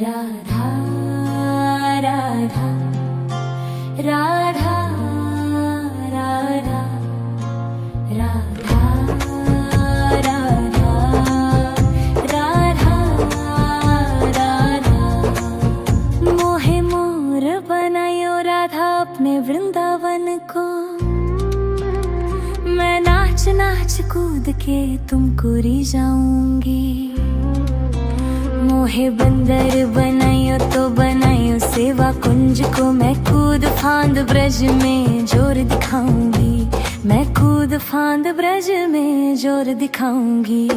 राधा राधा राधा राधा राधा राधा राधा राधा मोहे मोर बनायो राधा अपने वृंदावन को। मैं नाच नाच कूद के तुमको रिझाऊंगी। मोहे बंदर बनायो तो बनायो सेवा कुंज को। मैं कूद फांद ब्रज में जोर दिखाऊंगी। मैं कूद फांद ब्रज में जोर दिखाऊंगी।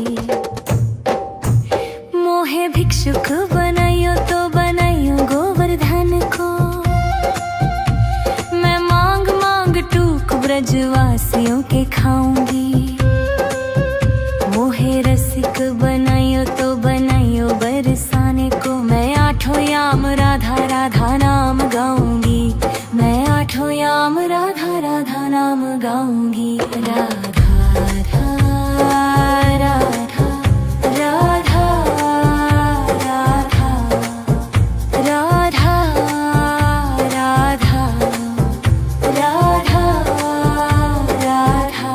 मोहे भिक्षुक बनायो तो बनायो गोवर्धन को। मैं मांग मांग टूक ब्रजवासियों के खाऊंगी। मोहे रसिक बनायो तो बनायो बरसाने को। मैं आठों याम राधा राधा नाम गाऊंगी। मैं आठों याम राधा राधा नाम गाऊंगी। राधा राधा राधा राधा राधा राधा राधा राधा।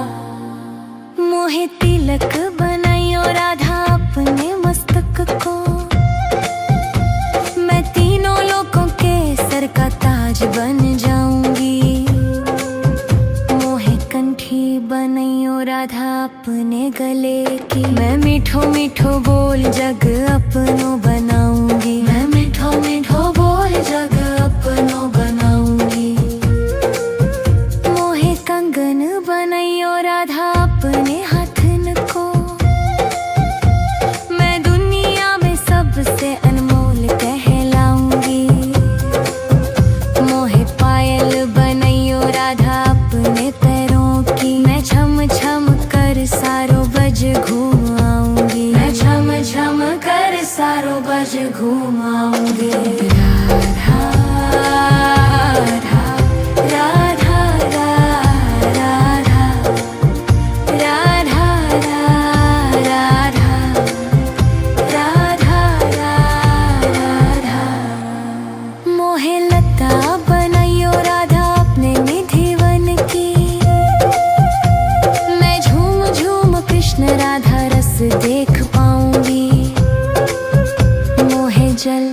मोहे तिलक बनायो राधा अपने मस्तक को। मैं तीनों लोगों के सर का ताज बन जाऊंगी। मोहे कंठी बनायो राधा अपने गले की। मैं मीठो मीठो बोल जग अपनो बनाऊंगी। मैं मीठो मीठो बोल जग अपनो बनाऊंगी। मोहे कंगन बनायो राधा अपने हाथन को। मैं दुनिया में सबसे अनमोल कहलाऊंगी। मोहे पायल बनायो राधा अपने पैरों की। मैं छम छम कर सारो बज घूम आऊंगी। मैं छम छम कर सारो बज घूम आऊंगी। राधा राधा राधा राधा राधा राधा राधा राधा। मोहे लता बनायो राधा अपने निधि वन की। मैं झूम झूम कृष्ण राधा रस देख पाऊंगी। मोहे जल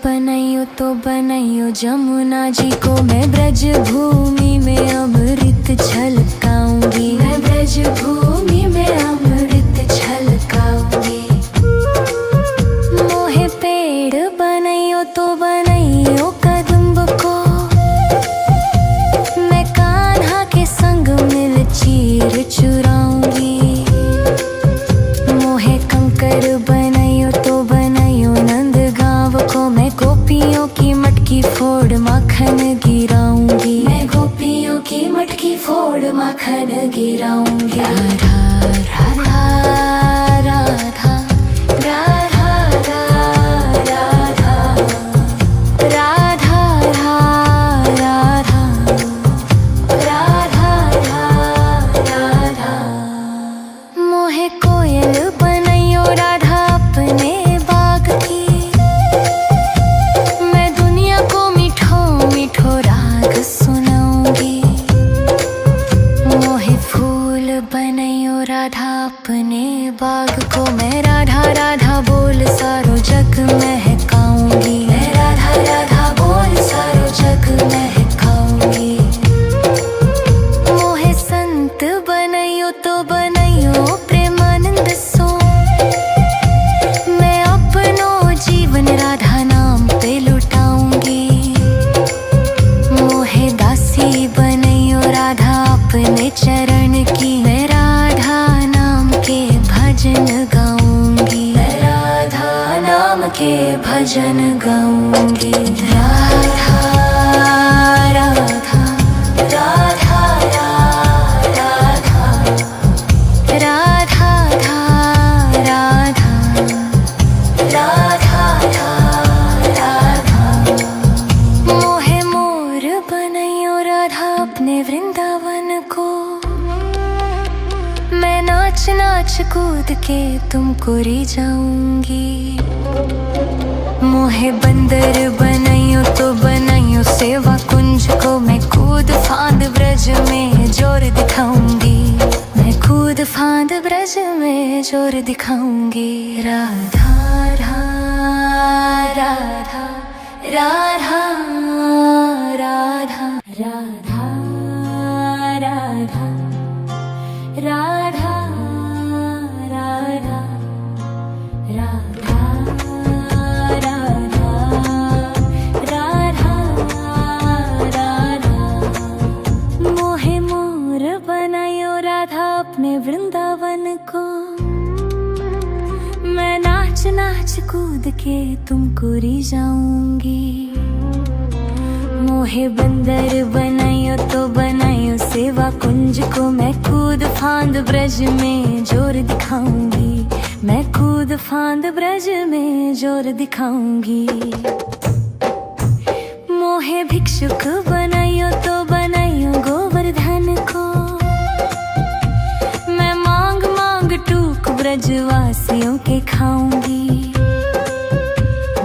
बनायो तो बनायो जमुना जी को। मैं ब्रज भूमि में अमृत छलकाऊंगी। मैं ब्रज भूमि में अमृत छलकाऊंगी। मोहे पेड़ बनायो तो बनायो कदम्ब को। मैं कान्हा के संग मिल चीर चुराऊंगी। मोहे कंकर बनायो तो बनायो नंद गांव को। मैं गोपियों की मटकी फोड़ माखन गिराऊंगी। मैं गोपियों की मटकी फोड़ माखन गिराऊंगी। राधा राधा राधा राधा राधा राधा राधा राधा राधा। मोहे कोयल बनायो राधा अपने बाग की। मैं दुनिया को मीठो मीठो राग सुनाऊंगी। मोहे फूल बनायो राधा अपने बाग को। मैं राधा राधा बोल सारो जग महकाऊंगी। मैं राधा राधा बोल सारो जग महकाऊंगी। मोहे संत बनायो तो बनायो प्रेमानंद सो। मैं अपनो जीवन राधा नाम पे लुटाऊंगी। मोहे दासी बनायो राधा अपने चरण की। मैं राधा नाम के भजन गाऊंगी। मैं राधा नाम के भजन गाऊंगी। राधा राधा राधा राधा राधा राधा राधा। मोहे मोर बनायो राधा अपने वृंदावन को। मैं नाच नाच कूद के तुमको री जाऊंगी। मोहे बंदर बनाइयो तो बनाइयो सेवा कुंज को, मैं कूद फांद ब्रज में जोर दिखाऊंगी। मैं कूद फांद ब्रज में जोर दिखाऊंगी। राधा राधा राधा राधा राधा राधा राधा राधा राधा राधा राधा राधा। मोहे मोर बनायो राधा अपने वृंदावन को, मैं नाच नाच कूद के तुमको री जाऊंगी। मोहे बंदर बनायो तो बनायो सेवा कुंज को, मैं कूद फांद ब्रज में जोर दिखाऊंगी। मैं कूद फांद ब्रज में जोर दिखाऊंगी। मोहे भिक्षुक बनायो तो बनायो गोवर्धन को, मैं मांग मांग टूक ब्रजवासियों के खाऊंगी।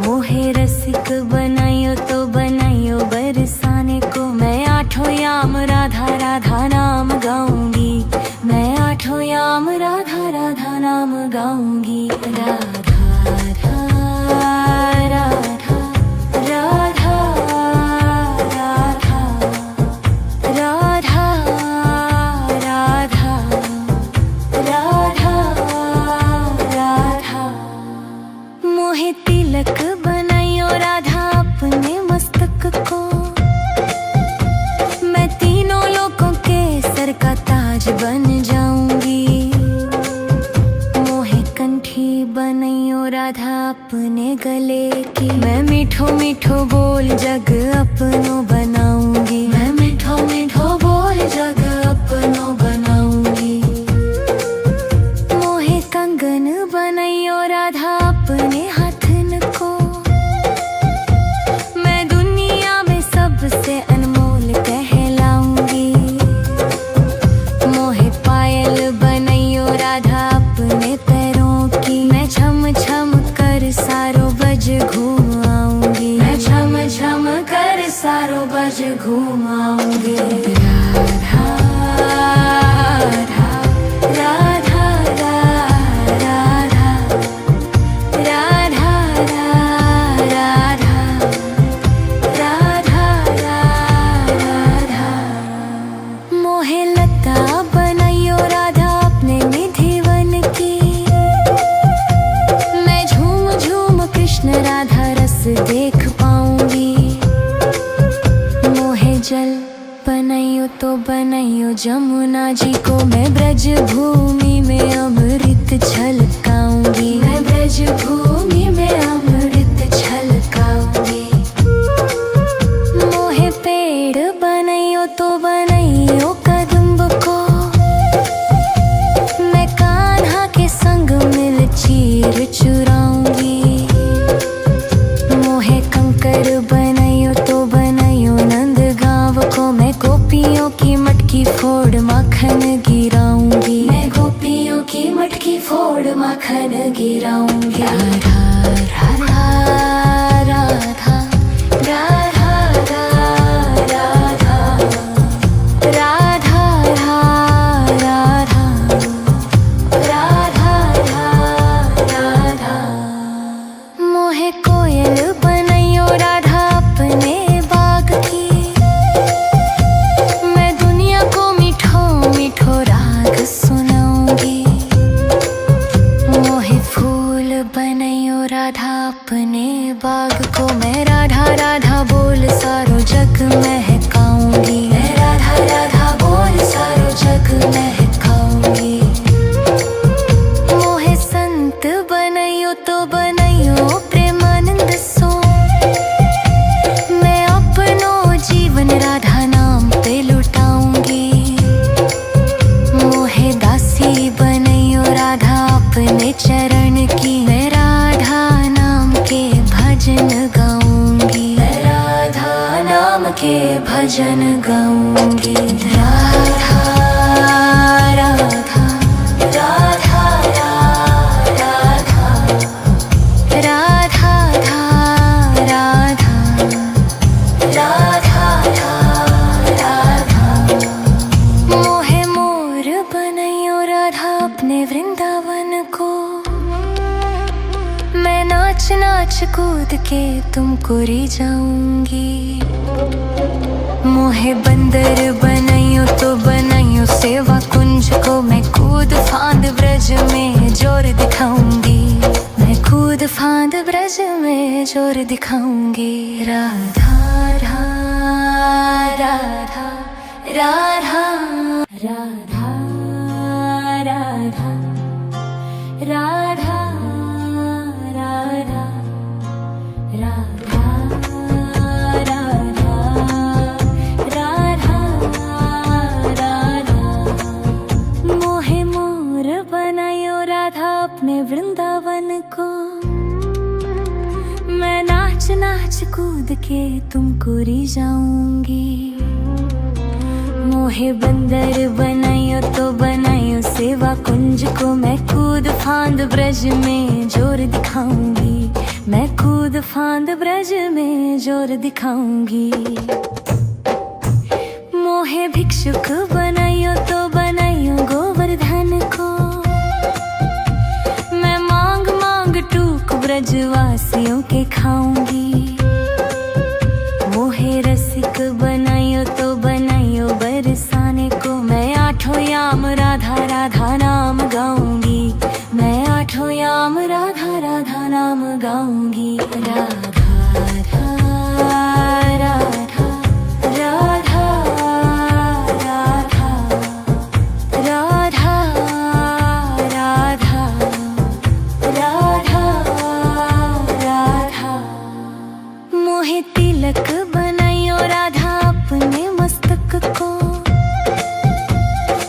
मोहे रसिक बनायो तो बनायो बरसाने को, मैं आठों याम राधा राधा नाम गाऊंगी। मैं आठों याम राधा राधा नाम गाऊंगी। राधा राधा राधा राधा राधा राधा राधा राधा राधा। मोहे तिलक बनायो राधा अपने मस्तक को, मैं तीनों लोगों के सर का ताज बन जाऊंगी। मोहे कंठी बनायो राधा अपने गले की, मैं मीठो मीठो बोल जग अपनो बनाऊंगी। मैं मीठो मीठो बोल जग अपनो बनाऊंगी। मोहे कंगन बनायो राधा अपने हाथन को, मैं दुनिया में सबसे अनमोल कहलाऊंगी। मोहे पायल बनायो राधा अपने पैरों की, मैं छम छम कर सारो बज घूम आऊंगी। मैं छम छम कर सारो बज घूम आऊंगी। राधा राधा राधा राधा राधा राधा राधा राधा। मोहे लता बनायो राधा अपने निधि वन की, मैं झूम झूम कृष्ण राधा रस देख पाऊंगी। मोहे जल बनायो तो बनायो जमुना जी को, मैं ब्रज भूमि में अमृत छलकाऊंगी। मैं ब्रज भूमि में अमृत छलकाऊंगी। मोहे पेड़ बनायो तो बनायो कदम्ब को, मैं कान्हा के संग मिल चीर चुराऊंगी। मोहे कंकर बनायो तो बनायो नंद गांव को, मैं गोपियों की मटकी फोड़ माखन गिराऊंगी। मैं गोपियों की मटकी फोड़ माखन गिराऊंगी। राधा राधा राधा राधा राधा राधा राधा राधा राधा। मोहे कोयल बनायो राधा अपने बाग की, मैं दुनिया को मीठो मीठो राग सुनाऊंगी। मोहे फूल बनायो राधा अपने बाग को, मैं राधा राधा बोल सारो जग महकाऊंगी। मैं राधा राधा बोल सारो जग महकाऊंगी। मोहे संत बनायो तो बनायो प्रेमानंद सो, मैं अपनो जीवन राधा नाम पे लुटाऊंगी। मोहे दासी बनायो राधा अपने चरण की, मैं राधा नाम के भजन गाऊंगी। मैं राधा नाम के भजन गाऊंगी। राधा राधा राधा कूद के तुमको री जाऊंगी। मोहे बंदर बनाइयो तो बनाइयो सेवा कुंज को, मैं कूद फांद ब्रज में जोर दिखाऊंगी। मैं कूद फांद ब्रज में जोर दिखाऊंगी। राधा राधा राधा राधा राधा राधा राधा राधा राधा राधा राधा। मोहे मोर बनायो राधा अपने वृंदावन को, मैं नाच नाच कूद के तुमको री जाऊंगी। मोहे बंदर बनायो तो बनायो सेवा कुंज को, मैं कूद फांद ब्रज में जोर दिखाऊंगी। मैं कूद फांद ब्रज में जोर दिखाऊंगी। मोहे भिक्षुक बनायो तो बनायो गोवर्धन को, मैं मांग मांग टूक ब्रजवासियों के खाऊंगी। मोहे रसिक बनायो तो बनायो बरसाने को, मैं आठों याम राधा राधा नाम गाऊंगी। मैं आठों याम राधा राधा नाम गाऊंगी। राधा राधा राधा राधा राधा राधा राधा राधा। मोहे तिलक बनायो राधा अपने मस्तक को,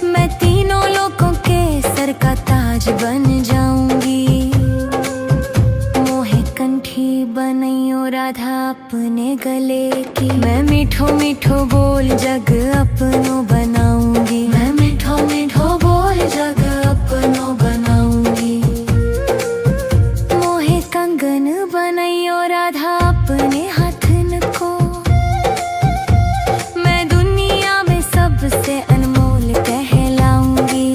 मैं तीनों लोगों के सर का ताज बन जाऊंगी। मोहे कंठी बनायो राधा अपने गले की, मैं मीठो मीठो बोल जग अपनो बनाऊंगी। मैं मीठो मीठो बोल जग अपनो बनाऊंगी। मोहे कंगन बनायो राधा अपने हाथन को, मैं दुनिया में सबसे अनमोल कहलाऊंगी।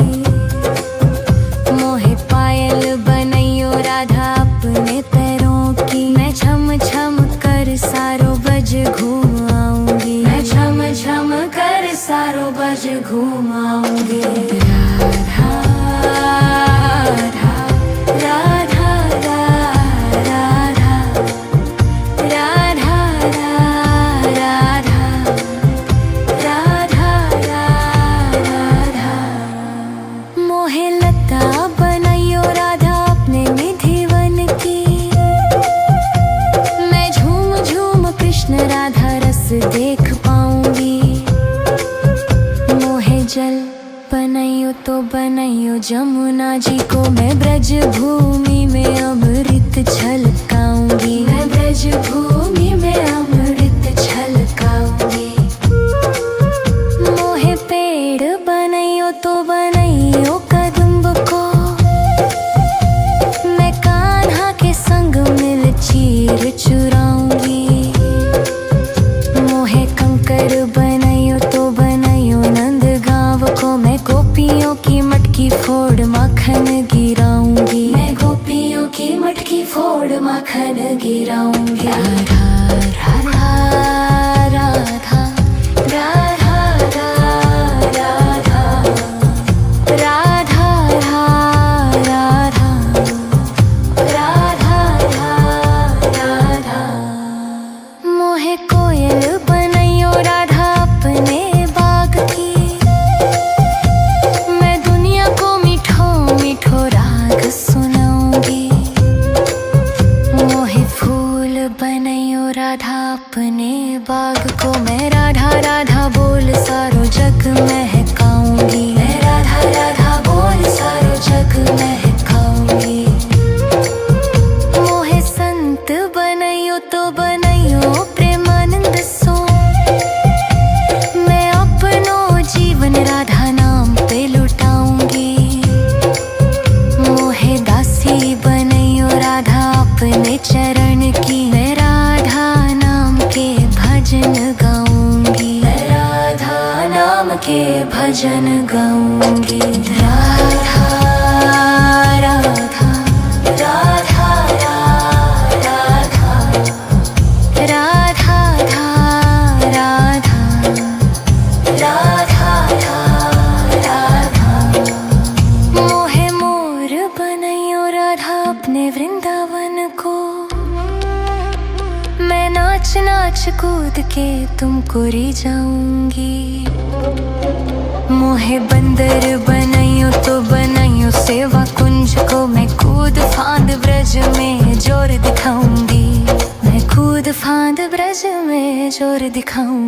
मोहे पायल बनायो राधा अपने पैरों की, मैं छम छम कर सारो बज घूम आऊंगी। मैं छम छम कर सारो बज घूम आऊंगी। राधा राधा राधा राधा राधा राधा राधा। मोहे लता बनायो राधा अपने निधिवन की, मैं झूम झूम कृष्ण राधा रस देख पाऊंगी। मोहे जल बनायो तो बनायो जमुना जी को, मैं ब्रज भूमि में अमृत छलकाऊंगी। मैं ब्रज भूमि में अमृत छलकाऊंगी। मोहे पेड़ बनायो तो बनायो कदम्ब को, मैं कान्हा के संग मिल चीर चुराऊंगी। मोहे कंकर बनायो तो बनायो नंद गांव को, मैं गोपियों की मटकी फोड़ माखन गिराऊंगी। मैं गोपियों की मटकी फोड़ माखन गिराऊंगी। राधा राधा राधा राधा राधा राधा राधा राधा राधा। मोहे कोयल बनायो राधा अपने बाग की, मैं दुनिया को मीठो मीठो राग सुनाऊंगी। मोहे फूल बनायो राधा अपने बाग को, मैं राधा राधा बोल सारो जग महकाऊंगी। मैं राधा राधा बोल सारो जग महकाऊंगी। मोहे संत बनायो तो बनायो प्रेमानंद सो, मैं अपनो जीवन राधा नाम पे लुटाऊंगी। मोहे दासी बनायो राधा अपने चरण की, मैं राधा नाम के भजन गाऊंगी। मैं राधा नाम के भजन गाऊंगी। राधा राधा राधा राधा में वृंदावन को। मैं नाच नाच कूद के तुमको री जाऊंगी। मोहे बंदर बनाइयो तो बनाइयो सेवा कुंज को। मैं कूद फांद ब्रज में जोर दिखाऊंगी। मैं कूद फांद ब्रज में जोर दिखाऊंगी।